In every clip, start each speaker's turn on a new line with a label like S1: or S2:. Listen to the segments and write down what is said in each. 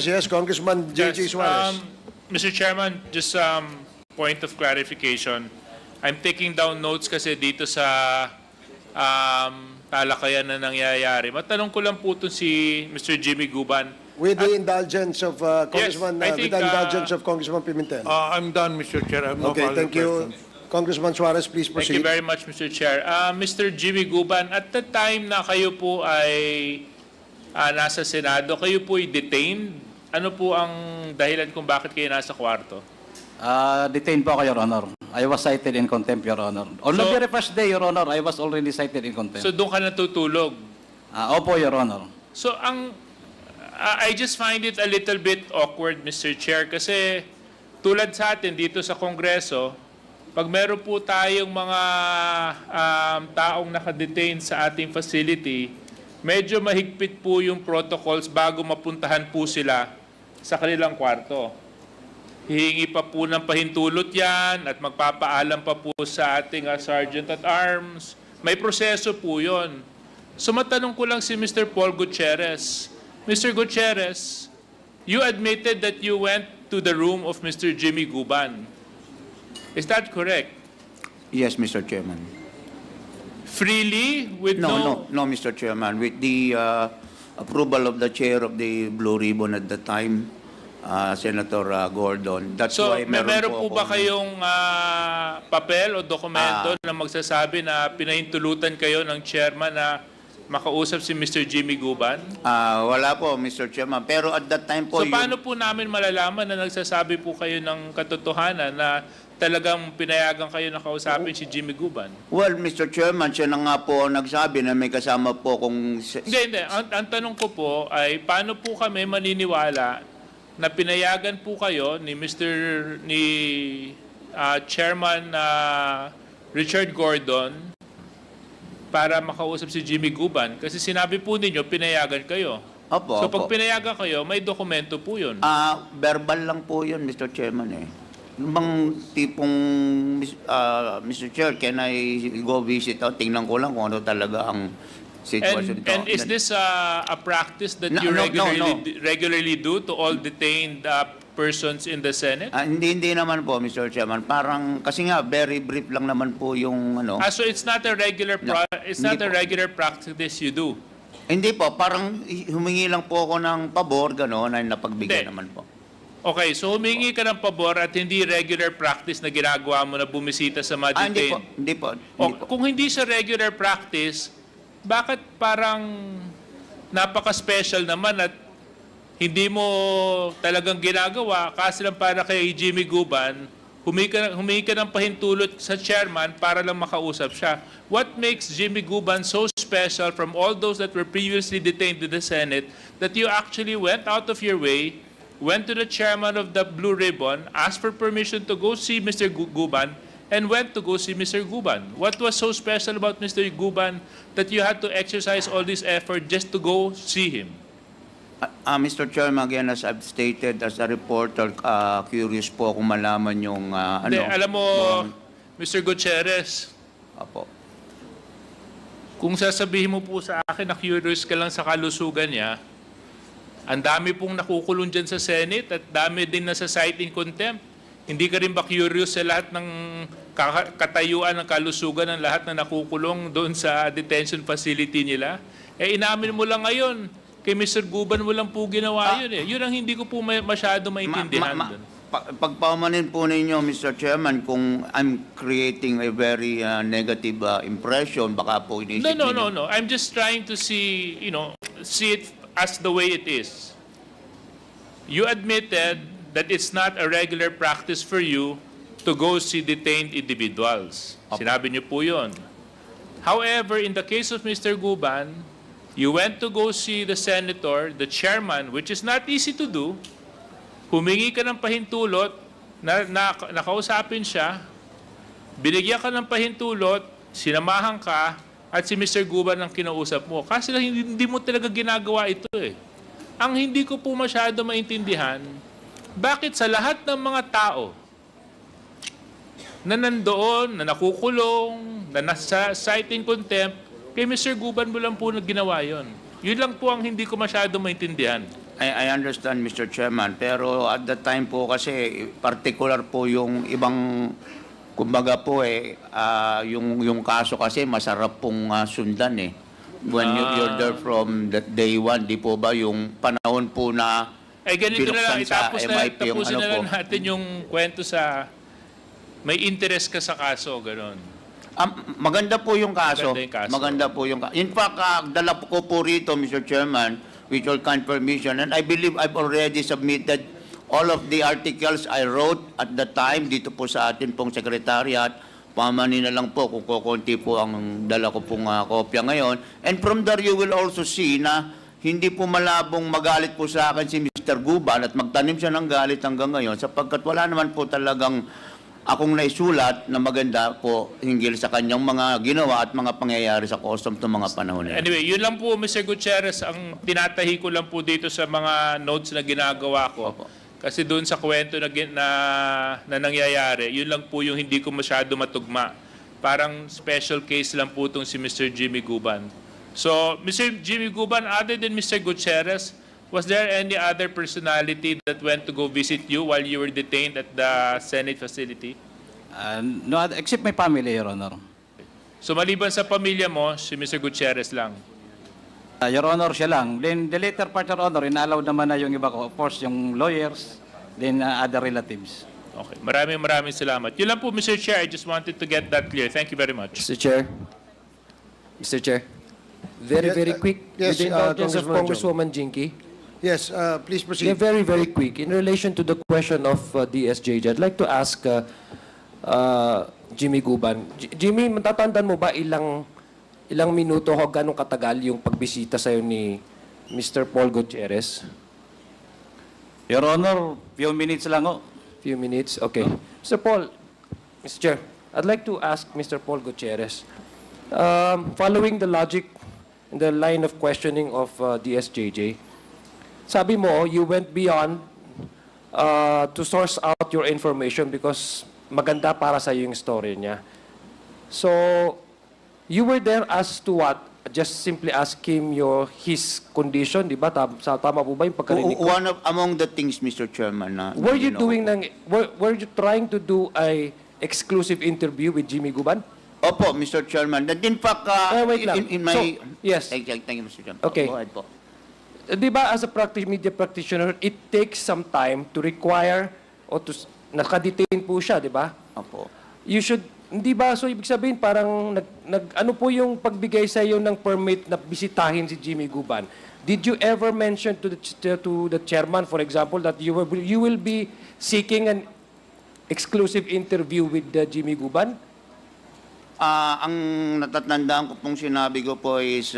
S1: Yes, Congressman J.J. Suarez.
S2: Mr. Chairman, just point of clarification. I'm taking down notes kasi dito sa talakayan na nangyayari. Matanong ko lang po ito si Mr. Jimmy Guban.
S1: With the indulgence of Congressman,
S2: Yes, I think,
S1: with the indulgence of Congressman Pimentel.
S3: I'm done, Mr. Chair. I have no
S1: Okay,
S3: further
S1: thank you.
S3: questions.
S1: Congressman Suarez, please
S2: Thank
S1: proceed.
S2: you very much, Mr. Chair. Mr. Jimmy Guban, at the time na kayo po ay nasa Senado, kayo po ay detained. Ano po ang dahilan kung bakit kayo nasa kwarto?
S4: Detained po ako, Your Honor. I was cited in contempt, Your Honor. On the very first day, Your Honor, I was already cited in contempt.
S2: So doon ka natutulog?
S4: Opo, Your Honor.
S2: So I just find it a little bit awkward, Mr. Chair, kasi tulad sa atin dito sa Kongreso, pag meron po tayong mga taong nakadetain sa ating facility, medyo mahigpit po yung protocols bago mapuntahan po sila sa kanilang kwarto. Hihingi pa po ng pahintulot yan at magpapaalam pa po sa ating Sergeant at Arms. May proseso po yon. So matanong ko lang si Mr. Paul Gutierrez. Mr. Gutierrez, you admitted that you went to the room of Mr. Jimmy Guban. Is that correct?
S5: Yes, Mr. Chairman.
S2: Freely? With
S5: No, Mr. Chairman. With the approval of the chair of the Blue Ribbon at the time, Senator Gordon. That's
S2: So,
S5: why
S2: meron po ba
S5: akong-
S2: kayong papel o dokumento na magsasabi na pinahintulutan kayo ng chairman na makausap si Mr. Jimmy Guban?
S5: Wala po, Mr. Chairman. Pero at that time po,
S2: So, paano po namin malalaman na nagsasabi po kayo ng katotohanan na talagang pinayagan kayo na kausapin si Jimmy Guban?
S5: Well, Mr. Chairman, siya na nga po nagsabi na may kasama po kung...
S2: Hindi. Ang tanong ko po ay paano po kami maniniwala na pinayagan po kayo ni Chairman Richard Gordon para makausap si Jimmy Guban? Kasi sinabi po ninyo, pinayagan kayo.
S5: Opo,
S2: So pag
S5: opo.
S2: pinayagan kayo, may dokumento po yun.
S5: Verbal lang po yun, Mr. Chairman eh. Yung bang tipong, Mr. Chair, can I go visit out? Tingnan ko lang kung ano talaga ang situation
S2: And is this a practice that you regularly do to all detained persons in the Senate?
S5: Hindi naman po, Mr. Chairman. Parang, kasi nga, very brief lang naman po yung ano.
S2: So it's not a regular regular practice you do?
S5: Hindi po, parang humingi lang po ako ng pabor, gano'n, na napagbigay
S2: Hindi.
S5: naman po.
S2: Okay, so humingi ka ng pabor at hindi regular practice na ginagawa mo na bumisita sa mga
S5: Hindi po,
S2: detained.
S5: hindi po.
S2: O,
S5: Hindi po.
S2: kung hindi siya regular practice, bakit parang napaka-special naman at hindi mo talagang ginagawa kasi lang para kay Jimmy Guban, humingi ka ng pahintulot sa chairman para lang makausap siya. What makes Jimmy Guban so special from all those that were previously detained in the Senate that you actually went out of your way, went to the chairman of the Blue Ribbon, asked for permission to go see Mr. Guban, and went to go see Mr. Guban? What was so special about Mr. Guban that you had to exercise all this effort just to go see him?
S5: Mr. Chairman, again, as I've stated, as a reporter, curious po kung malaman yung
S2: Hindi, alam mo, Mr. Gutierrez,
S5: Apo.
S2: kung sasabihin mo po sa akin na curious ka lang sa kalusugan niya, ang dami pong nakukulong dyan sa Senate at dami din nasa cite in contempt. Hindi ka rin ba curious sa lahat ng katayuan ng kalusugan ng lahat na nakukulong doon sa detention facility nila? Inamin mo lang ngayon, kay Mr. Guban mo lang po ginawa yun eh. Yun ang hindi ko po masyado maintindihan doon.
S5: Pagpamanin po ninyo, Mr. Chairman, kung I'm creating a very negative impression, baka po inisip ninyo.
S2: No. I'm just trying to see it as the way it is. You admitted that it's not a regular practice for you to go see detained individuals. Sinabi niyo po yun. However, in the case of Mr. Guban, you went to go see the senator, the chairman, which is not easy to do. Humingi ka ng pahintulot, nakausapin siya, binigyan ka ng pahintulot, sinamahan ka, at si Mr. Guban ang kinausap mo. Kasi lang hindi mo talaga ginagawa ito eh. Ang hindi ko po masyado maintindihan, bakit sa lahat ng mga tao na nandoon, na nakukulong, na nasa cite in contempt, kay Mr. Guban mo lang po na ginawa yon. Yun lang po ang hindi ko masyado maintindihan.
S5: I understand, Mr. Chairman, pero at the time po kasi particular po yung ibang, kumbaga po yung kaso kasi masarap pong sundan eh. When you're there from the day one, di po ba yung panahon po na
S2: Ganito na lang,
S5: binuksan sa
S2: tapusin
S5: MIP yung
S2: na
S5: ano
S2: lang
S5: po.
S2: natin yung kwento sa may interest ka sa kaso, gano'n.
S5: Maganda po yung kaso.
S2: Maganda yung kaso.
S5: Maganda po yung kaso. In fact, dala ko po rito, Mr. Chairman, with your kind permission, and I believe I've already submitted all of the articles I wrote at the time dito po sa atin pong secretariat. Pamani na lang po kung kukunti po ang dala ko pong kopya ngayon. And from there, you will also see na hindi po malabong magalit po sa akin si Mr. Guban at magtanim siya ng galit hanggang ngayon sapagkat wala naman po talagang akong naisulat na maganda po hinggil sa kanyang mga ginawa at mga pangyayari sa custom ng mga panahon na yan.
S2: Anyway, yun lang po, Mr. Gutierrez, ang tinatahi ko lang po dito sa mga notes na ginagawa ko.
S5: Opo.
S2: Kasi doon sa kwento na nangyayari, yun lang po yung hindi ko masyado matugma. Parang special case lang po itong si Mr. Jimmy Guban. So, Mr. Jimmy Guban, other than Mr. Gutierrez, was there any other personality that went to go visit you while you were detained at the Senate facility?
S4: No, except my family, Your Honor.
S2: So maliban sa pamilya mo, si Mr. Gutierrez lang.
S4: Your Honor, siya lang. Then the later part, Your Honor, inalaw naman na yung iba ko. Of course, yung lawyers, then other relatives.
S2: Okay. Maraming salamat. Yun lang po, Mr. Chair. I just wanted to get that clear. Thank you very much.
S6: Mr. Chair. Mr. Chair. Very, very quick.
S1: yes,
S6: With the indulgence of
S1: Congressman
S6: Congresswoman Jinky.
S1: Yes, please proceed.
S6: Yeah, very, very quick. In relation to the question of DSJJ, I'd like to ask Jimmy Guban. Jimmy, matatandaan mo ba ilang minuto o ganong katagal yung pagbisita sa'yo ni Mr. Paul Gutierrez?
S4: Your Honor, few minutes lang ho.
S6: Few minutes? Okay. Mr. Paul, Mr. Chair, I'd like to ask Mr. Paul Gutierrez, following the logic and the line of questioning of DSJJ, sabi mo, you went beyond to source out your information because maganda para sa yung story niya. So, you were there as to what? Just simply ask him his condition, di ba? Tama po ba yung pagkarinig ko?
S5: One of among the things, Mr. Chairman, na
S6: Were you trying to do a exclusive interview with Jimmy Guban?
S5: Opo, Mr. Chairman. And in fact,
S6: wait lang.
S5: in my...
S6: So, yes.
S5: Thank you, Mr. Chairman.
S6: Okay.
S5: Go ahead po.
S6: Di ba, as a media practitioner, it takes some time to require o to nakadetain po siya, di ba?
S5: Opo.
S6: You should, hindi ba, so ibig sabihin parang ano po yung pagbigay sa iyo ng permit na bisitahin si Jimmy Guban? Did you ever mention to the chairman, for example, that you will be seeking an exclusive interview with Jimmy Guban?
S5: Ang natatandaan ko pong sinabi ko po is,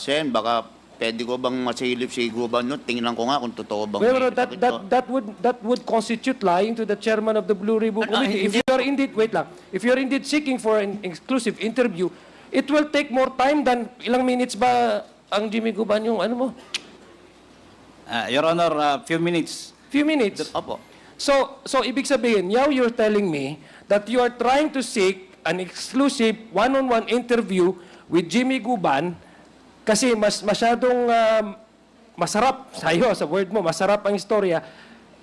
S5: Sen, baka pwede ko bang masilip si Guban no? Tingnan ko nga kung totoo bang
S6: Well,
S5: may sakit to.
S6: that would constitute lying to the chairman of the Blue Ribbon Committee. If you are indeed, wait lang, if you are indeed seeking for an exclusive interview, it will take more time than ilang minutes ba ang Jimmy Guban yung ano mo?
S4: Your Honor, few minutes.
S6: Few minutes.
S5: Opo.
S6: So ibig sabihin, now you're telling me that you are trying to seek an exclusive one-on-one interview with Jimmy Guban kasi masyadong masarap sa'yo, sa word mo, masarap ang istorya,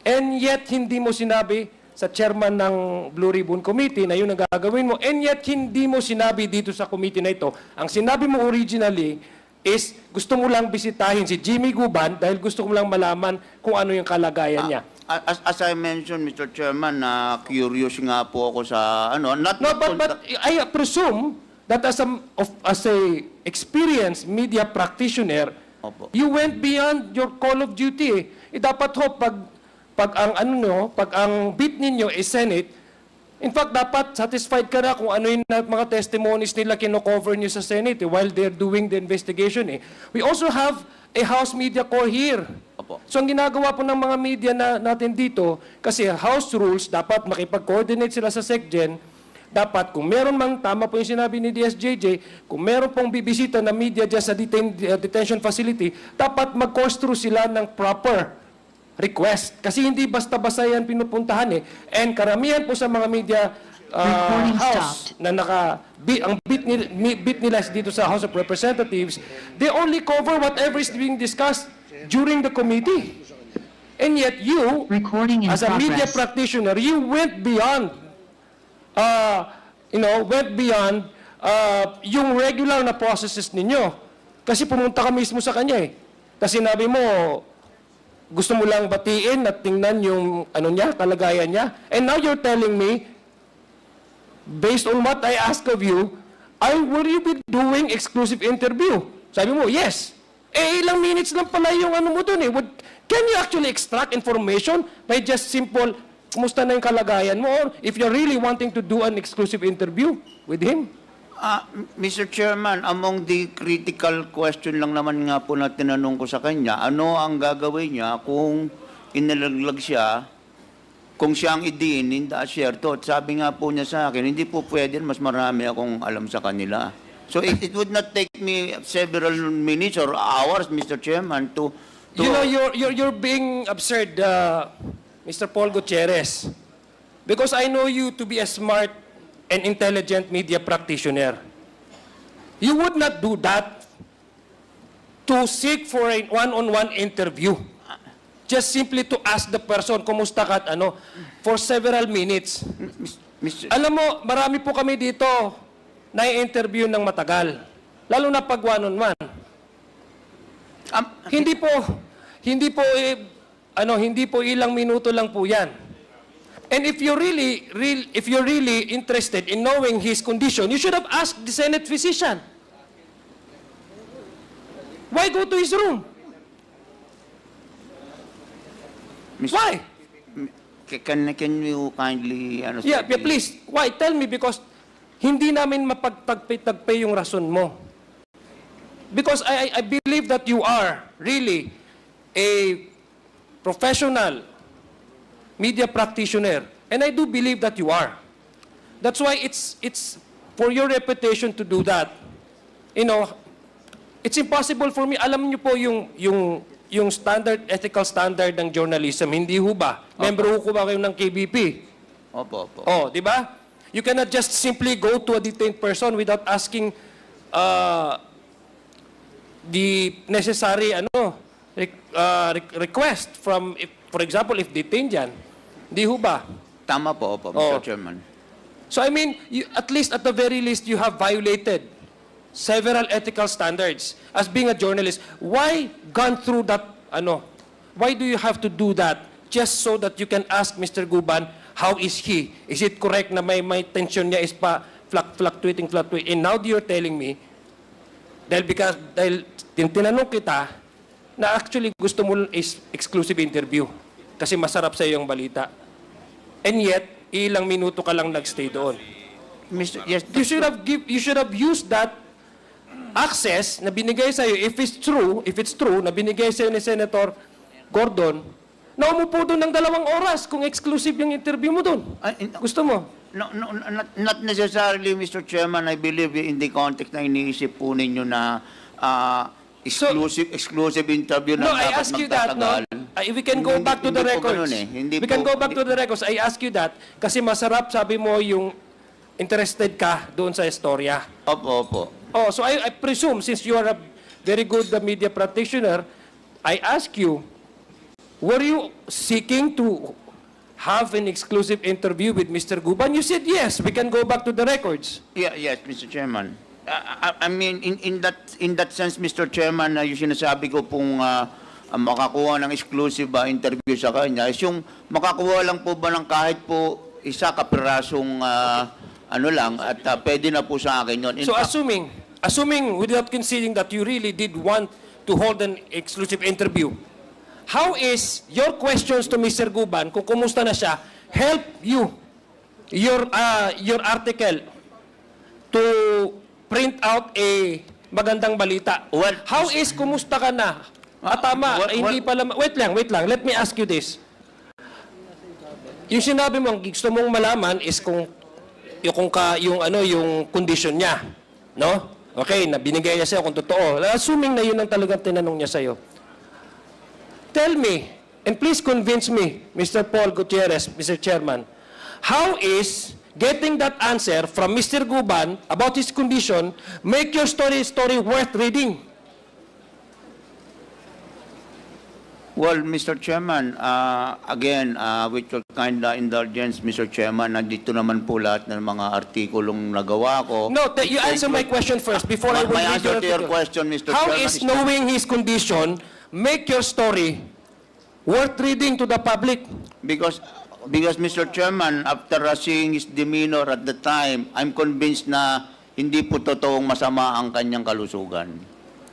S6: and yet hindi mo sinabi sa chairman ng Blue Ribbon Committee na yun ang gagawin mo, and yet hindi mo sinabi dito sa committee na ito. Ang sinabi mo originally is gusto mo lang bisitahin si Jimmy Guban dahil gusto mo lang malaman kung ano yung kalagayan niya.
S5: As I mentioned, Mr. Chairman, curious nga po ako sa ano.
S6: No, but I presume that as a experienced media practitioner,
S5: Opo.
S6: you went beyond your call of duty. Dapat ho pag ang bit ninyo is Senate, in fact dapat satisfied ka na kung ano yung mga testimonies nila kino-cover niyo sa Senate while they're doing the investigation. We also have a House Media Corps here.
S5: Opo.
S6: So ang ginagawa po ng mga media natin dito, kasi House rules, dapat makipag-coordinate sila sa SecGen, dapat kung meron mang, tama po yung sinabi ni DSJJ, kung meron pong bibisita na media dyan sa detention facility, dapat mag-course through sila ng proper request. Kasi hindi basta-basta yan pinupuntahan And karamihan po sa mga media house na ang bit nila dito sa House of Representatives, they only cover whatever is being discussed during the committee. And yet you,
S7: Recording in
S6: as a media
S7: progress.
S6: practitioner, you went beyond, yung regular na processes ninyo. Kasi pumunta ka mismo sa kanya eh. Kasi sinabi mo, gusto mo lang batiin at tingnan yung kalagayan niya. And now you're telling me, based on what I ask of you, will you be doing exclusive interview? Sabi mo, yes. Ilang minutes lang pala yung mo dun eh. Can you actually extract information by just simple, kumusta na yung kalagayan mo? Or if you're really wanting to do an exclusive interview with him?
S5: Mr. Chairman, among the critical question lang naman nga po na tinanong ko sa kanya, ano ang gagawin niya kung inilaglag siya, kung siya ang idiin, hindi share to. At sabi nga po niya sa akin, hindi po pwede, mas marami akong alam sa kanila. So it would not take me several minutes or hours, Mr. Chairman, to
S6: You know, you're being absurd, Mr. Paul Gutierrez. Because I know you to be a smart and intelligent media practitioner. You would not do that to seek for a one-on-one interview. Just simply to ask the person, kumusta ka at for several minutes. Alam mo, marami po kami dito na i-interview ng matagal. Lalo na pag one-on-one. Hindi po ilang minuto lang po yan. And if you're really interested in knowing his condition, you should have asked the Senate physician. Why go to his room? Why?
S5: Can you kindly...
S6: Yeah, please. Why? Tell me, because hindi namin mapagtagpay yung rason mo. Because I believe that you are really a professional media practitioner. And I do believe that you are. That's why it's for your reputation to do that. It's impossible for me. Alam niyo po yung standard, ethical standard ng journalism. Hindi ho ba? Member ho ko ba kayo ng KBP?
S5: Opo.
S6: Oh, di ba? You cannot just simply go to a detained person without asking the necessary request from, for example, if detained yan. Di ho ba?
S5: Tama po, Mr. Chairman.
S6: So I mean, at least at the very least, you have violated several ethical standards as being a journalist. Why gone through that, why do you have to do that just so that you can ask Mr. Guban, how is he? Is it correct na may tension niya is pa fluctuating? And now you're telling me, dahil tinanong kita, na actually gusto mo is exclusive interview kasi masarap sa yung balita. And yet, ilang minuto ka lang nagstay doon.
S5: Yes,
S6: You should have used that access na binigay sa iyo if it's true na binigay sa iyo ni Senator Gordon, na umupo doon ng 2 oras kung exclusive yung interview mo doon. Gusto mo?
S5: No, not necessarily, Mr. Chairman. I believe in the context na iniisip po ninyo na exclusive interview na
S6: No, I
S5: dapat
S6: ask you that, no?
S5: magtatagal.
S6: We can go back to the
S5: Hindi po
S6: records.
S5: ganun eh.
S6: We can go back to the records. I ask you that kasi masarap, sabi mo, yung interested ka doon sa istorya.
S5: Opo.
S6: Oh, so I presume, since you are a very good media practitioner, I ask you, were you seeking to have an exclusive interview with Mr. Guban? You said yes. We can go back to the records.
S5: Yes, Mr. Chairman. I mean, in that sense, Mr. Chairman, yung sinasabi ko pong makakuha ng exclusive interview sa kanya is yung makakuha lang po ba ng kahit po isa kapirasong lang at pwede na po sa akin yun.
S6: So assuming without conceding that you really did want to hold an exclusive interview, how is your questions to Mr. Guban, kung kumusta na siya, help you, your article, to print out a magandang balita?
S5: Well,
S6: how is kumusta ka na? Tama, hindi pala, wait lang, let me ask you this. Yung sinabi mo, gusto mong malaman is yung condition niya, no? Okay, nabinigay niya sa'yo kung totoo. Assuming na yun ang talagang tinanong niya sa'yo. Tell me, and please convince me, Mr. Paul Gutierrez, Mr. Chairman, how is getting that answer from Mr. Guban about his condition make your story worth reading?
S5: Well, Mr. Chairman, again, with your kind indulgence, Mr. Chairman, nandito naman po lahat ng mga artikulong nagawa ko.
S6: No, you answer my question first before I will
S5: My
S6: read
S5: answer to your
S6: article.
S5: question, Mr.
S6: How
S5: Chairman,
S6: is knowing his condition make your story worth reading to the public?
S5: Because, Mr. Chairman, after seeing his demeanor at the time, I'm convinced na hindi po totoong masama ang kanyang kalusugan.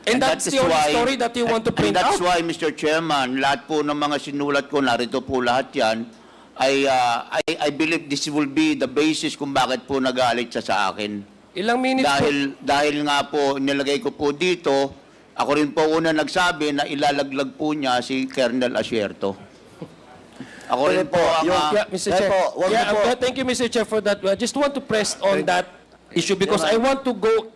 S6: And that's
S5: that is
S6: the only
S5: why-
S6: story that you want to print
S5: And that's
S6: out?
S5: why, Mr. Chairman, lahat po ng mga sinulat ko, narito po lahat yan, I believe this will be the basis kung bakit po nagalit siya sa akin.
S6: Ilang minutes po?
S5: Dahil nga po, nilagay ko po dito, ako rin po una nagsabi na ilalaglag po niya si Colonel Asierto. Ako rin po ang...
S6: Yeah, Mr. Chair. Thank you, Mr. Chair, for that. I just want to press on that issue because I want to go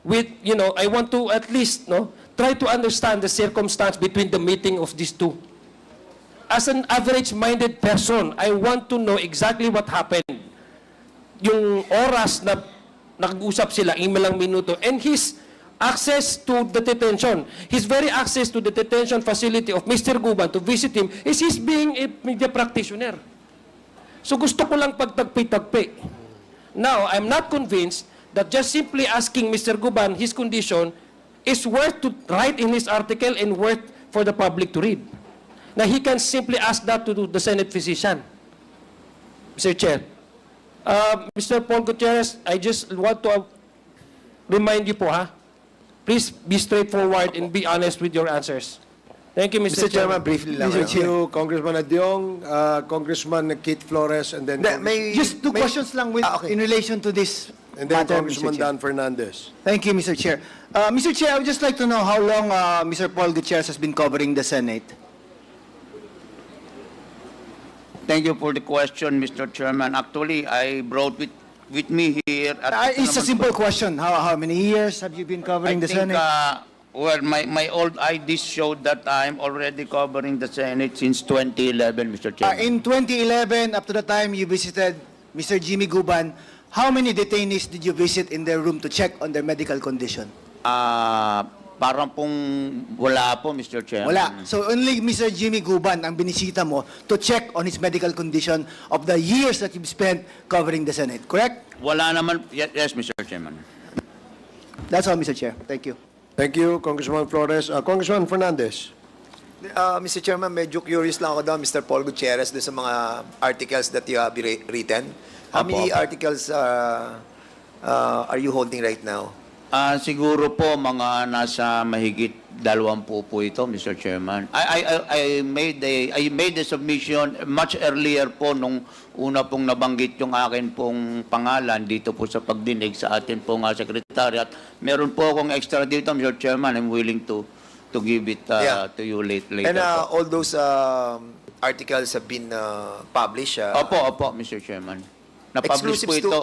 S6: with, I want to at least, try to understand the circumstance between the meeting of these two. As an average-minded person, I want to know exactly what happened. Yung oras na nag-usap sila, ilang minuto, and his access to the detention, his very access to the detention facility of Mr. Guban to visit him is his being a media practitioner. So gusto ko lang pagtagpi-tagpi. Now, I'm not convinced that just simply asking Mr. Guban his condition is worth to write in his article and worth for the public to read. Now, he can simply ask that to the Senate physician. Mr. Chair. Mr. Paul Gutierrez, I just want to remind you po, please be straightforward and be honest with your answers. Thank you, Mr.
S1: Mr. Chairman, briefly lang.
S7: Mr.
S1: Thank you, Congressman Adyong, Congressman Keith Flores, and then...
S7: Just two questions lang
S1: okay.
S7: in relation to this
S1: And then
S7: matter,
S1: Congressman
S7: Mr. Chair.
S1: Dan Fernandez.
S7: Thank you, Mr. Chair. Mr. Chair, I would just like to know how long Mr. Paul Gutierrez has been covering the Senate.
S5: Thank you for the question, Mr. Chairman. Actually, I brought with me here...
S7: It's a simple question. How many years have you been covering the Senate?
S5: Well, my old IDs showed that I'm already covering the Senate since 2011, Mr. Chairman.
S7: In 2011, up to the time you visited Mr. Jimmy Guban, how many detainees did you visit in their room to check on their medical condition?
S5: Parang pong wala po, Mr. Chairman.
S7: Wala. So only Mr. Jimmy Guban ang binisita mo to check on his medical condition of the years that you've spent covering the Senate, correct?
S5: Wala naman. Yes, Mr. Chairman.
S7: That's all, Mr. Chair. Thank you.
S1: Thank you, Congressman Flores. Congressman Fernandez.
S8: Mr. Chairman, medyo curious lang ako daw, Mr. Paul Gutierrez, doon sa mga articles that you have written. How many articles are you holding right now?
S5: Siguro po mga nasa mahigit 20 po ito, Mr. Chairman. I made a submission much earlier po nung una pong nabanggit yung akin pong pangalan dito po sa pagdinig sa atin pong secretariat. Meron po akong extra dito, Mr. Chairman. I'm willing to give it to you later.
S8: And all those articles have been published?
S5: Opo, Mr. Chairman. Na-publish po ito.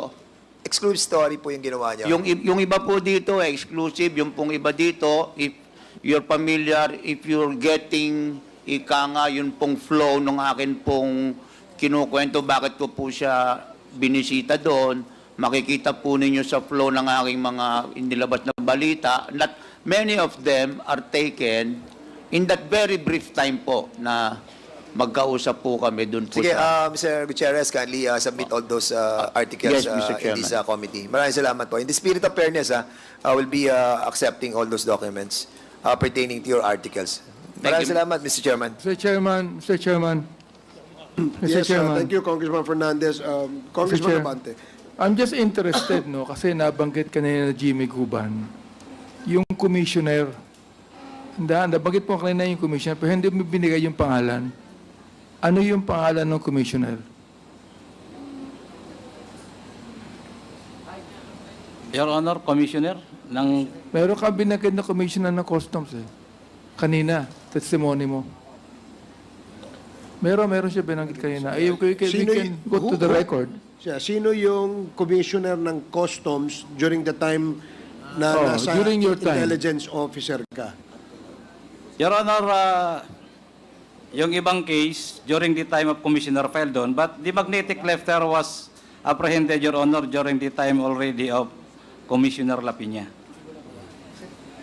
S8: Exclusive story po yung ginawa niya?
S5: Yung iba po dito, exclusive. Yung pong iba dito, if you're familiar, if you're getting yun pong flow ng akin pong kinukwento, bakit ko po siya binisita doon, makikita po ninyo sa flow ng aking mga inilabas na balita, that many of them are taken in that very brief time po na magkausap po kami doon po
S8: Sige,
S5: sa...
S8: Mr. Gutierrez, kindly submit all those articles
S5: Yes, Mr.
S8: in this
S5: Chairman.
S8: committee. Maraming salamat po. In the spirit of fairness, I will be accepting all those documents pertaining to your articles. Maraming salamat, Mr. Chairman.
S3: Mr. Chairman.
S1: Yes, thank you, Congressman Fernandez. Congressman
S3: Chair.
S1: Abante.
S3: I'm just interested, kasi nabanggit kanina na Jimmy Guban, yung commissioner, nabanggit po kanina yung commissioner, pero hindi mo binigay yung pangalan. Ano yung pangalan ng commissioner?
S4: Your Honor, Commissioner, ng...
S3: Meron ka binanggit na commissioner ng customs kanina, testimony mo. Meron siya binanggit kanina. We can go to the record.
S1: Sino yung commissioner ng customs during the time na nasa
S3: during your time.
S1: intelligence officer ka?
S4: Your Honor, yung ibang case, during the time of Commissioner Feldon, but the magnetic lifter was apprehended, Your Honor, during the time already of Commissioner La Piña.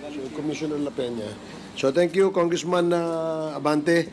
S1: So, Commissioner La Peña. So thank you, Congressman Abante.